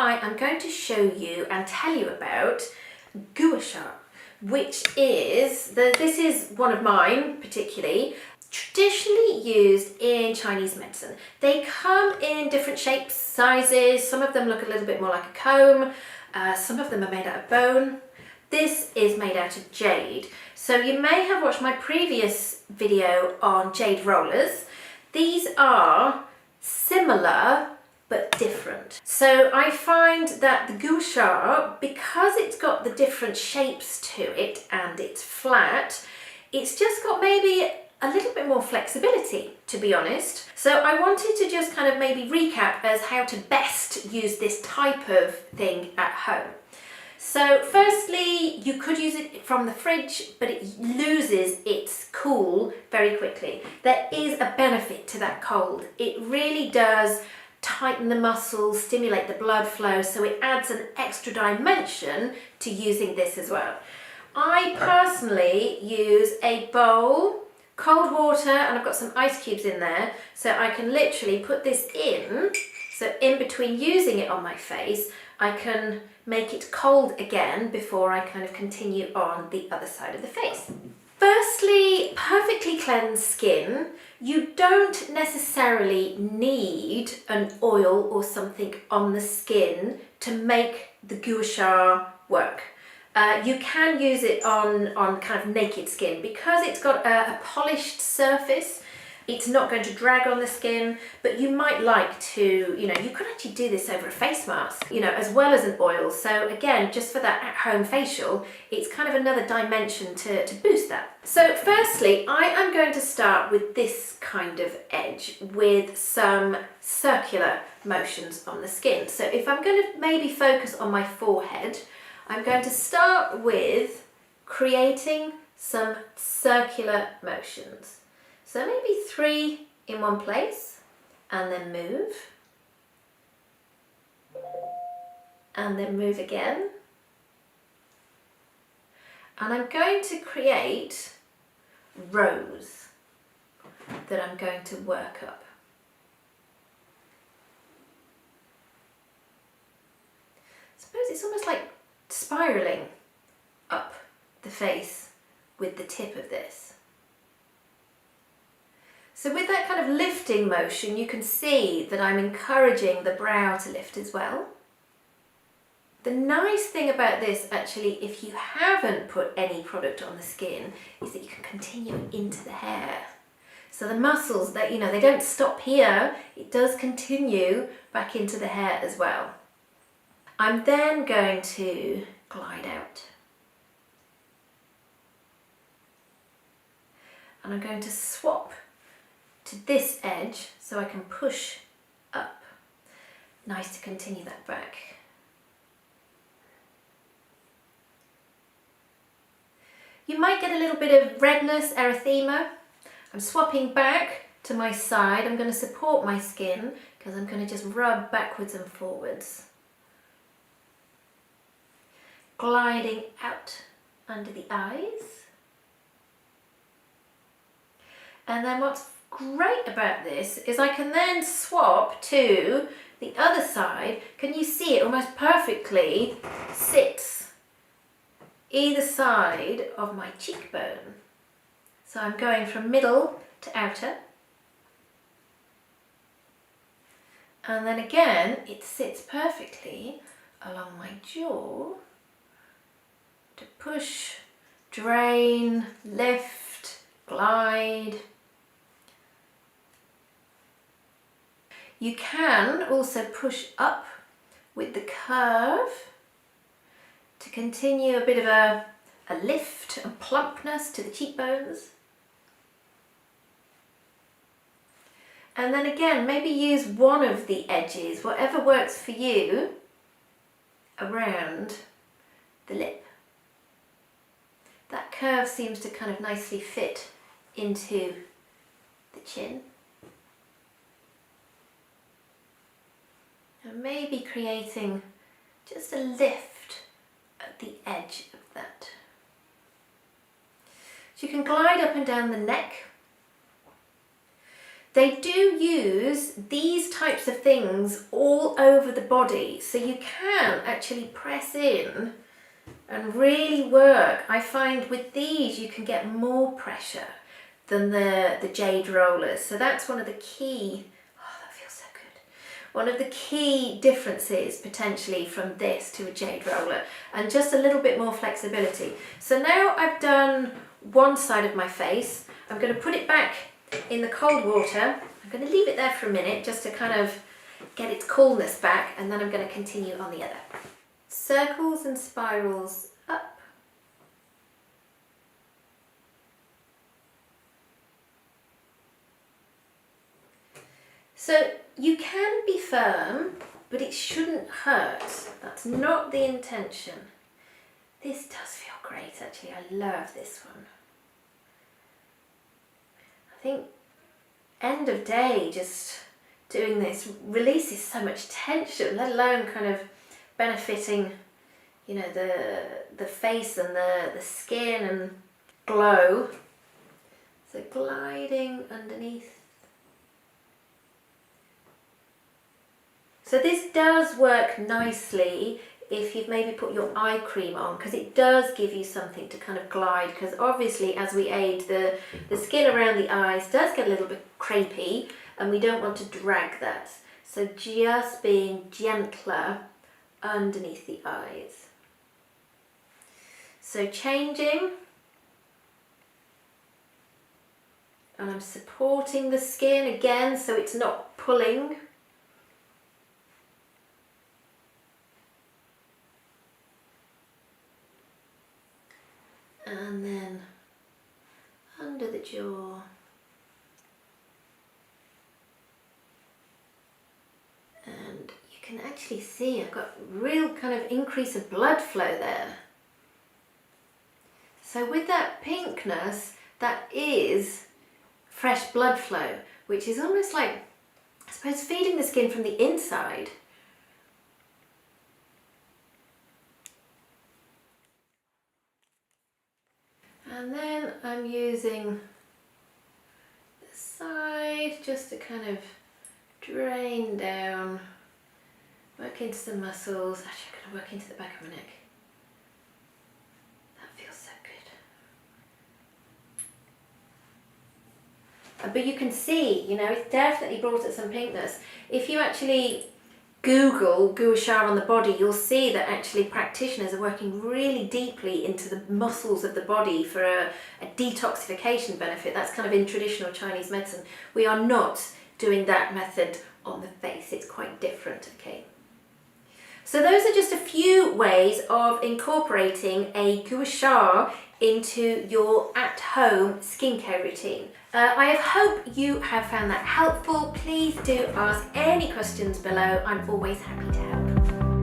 I am going to show you and tell you about GUA, which is, this is one of mine particularly, traditionally used in Chinese medicine. They come in different shapes, sizes. Some of them look a little bit more like a comb. Some of them are made out of bone. This is made out of jade. So you may have watched my previous video on jade rollers. These are similar but different. So I find that the GUA, because it's got the different shapes to it and it's flat, it's just got maybe a little bit more flexibility, to be honest. So I wanted to just kind of maybe recap as how to best use this type of thing at home. So firstly, you could use it from the fridge, but it loses its cool very quickly. There is a benefit to that cold. It really does tighten the muscles, stimulate the blood flow, so it adds an extra dimension to using this as well. I personally use a bowl, cold water, and I've got some ice cubes in there, so I can literally put this in. So in between using it on my face, I can make it cold again before I kind of continue on the other side of the face. Firstly, perfectly cleansed skin. You don't necessarily need an oil or something on the skin to make the GUA work. You can use it on kind of naked skin because it's got a polished surface. It's not going to drag on the skin, but you might like to, you could actually do this over a face mask, as well as an oil. So again, just for that at-home facial, it's kind of another dimension to boost that. So firstly, I am going to start with this kind of edge with some circular motions on the skin. So if I'm going to maybe focus on my forehead, I'm going to start with creating some circular motions. So maybe 3 in one place, and then move, and then move again. And I'm going to create rows that I'm going to work up. I suppose it's almost like spiraling up the face with the tip of this. So with that kind of lifting motion, you can see that I'm encouraging the brow to lift as well. The nice thing about this, actually, if you haven't put any product on the skin, is that you can continue into the hair. So the muscles, that they don't stop here, it does continue back into the hair as well. I'm then going to glide out. And I'm going to swap to this edge so I can push up. Nice to continue that back. You might get a little bit of redness, erythema. I'm swapping back to my side. I'm going to support my skin because I'm going to just rub backwards and forwards. Gliding out under the eyes. And then what's great about this is I can then swap to the other side. Can you see it almost perfectly sits either side of my cheekbone? So I'm going from middle to outer. And then again, it sits perfectly along my jaw to push, drain, lift, glide. You can also push up with the curve to continue a bit of a lift and plumpness to the cheekbones. And then again, maybe use one of the edges, whatever works for you, around the lip. That curve seems to kind of nicely fit into the chin. And maybe creating just a lift at the edge of that. So you can glide up and down the neck. They do use these types of things all over the body, so you can actually press in and really work. I find with these you can get more pressure than the jade rollers, so that's one of the key, oh that feels so good, one of the key differences potentially from this to a jade roller, and just a little bit more flexibility. So now I've done one side of my face, I'm going to put it back in the cold water. I'm going to leave it there for a minute just to kind of get its coolness back, and then I'm going to continue on the other. Circles and spirals up. So you can be firm, but it shouldn't hurt. That's not the intention. This does feel great actually, I love this one. I think end of day just doing this releases so much tension, let alone kind of benefiting, you know, the face and the skin and glow. So gliding underneath. So this does work nicely if you've maybe put your eye cream on, because it does give you something to kind of glide, because obviously as we age the skin around the eyes does get a little bit crepey and we don't want to drag that. So just being gentler underneath the eyes. So changing, and I'm supporting the skin again so it's not pulling. And then under the jaw. And you can actually see I've got real kind of increase of blood flow there. So with that pinkness, that is fresh blood flow, which is almost like, I suppose, feeding the skin from the inside. And then I'm using the side just to kind of drain down, work into the muscles. Actually, I'm going to work into the back of my neck. That feels so good. But you can see, you know, it's definitely brought out some pinkness. If you actually Google gua sha on the body, you'll see that actually practitioners are working really deeply into the muscles of the body for a detoxification benefit. That's kind of in traditional Chinese medicine. We are not doing that method on the face. It's quite different, okay? So those are just a few ways of incorporating a gua sha into your at-home skincare routine. I hope you have found that helpful. Please do ask any questions below. I'm always happy to help.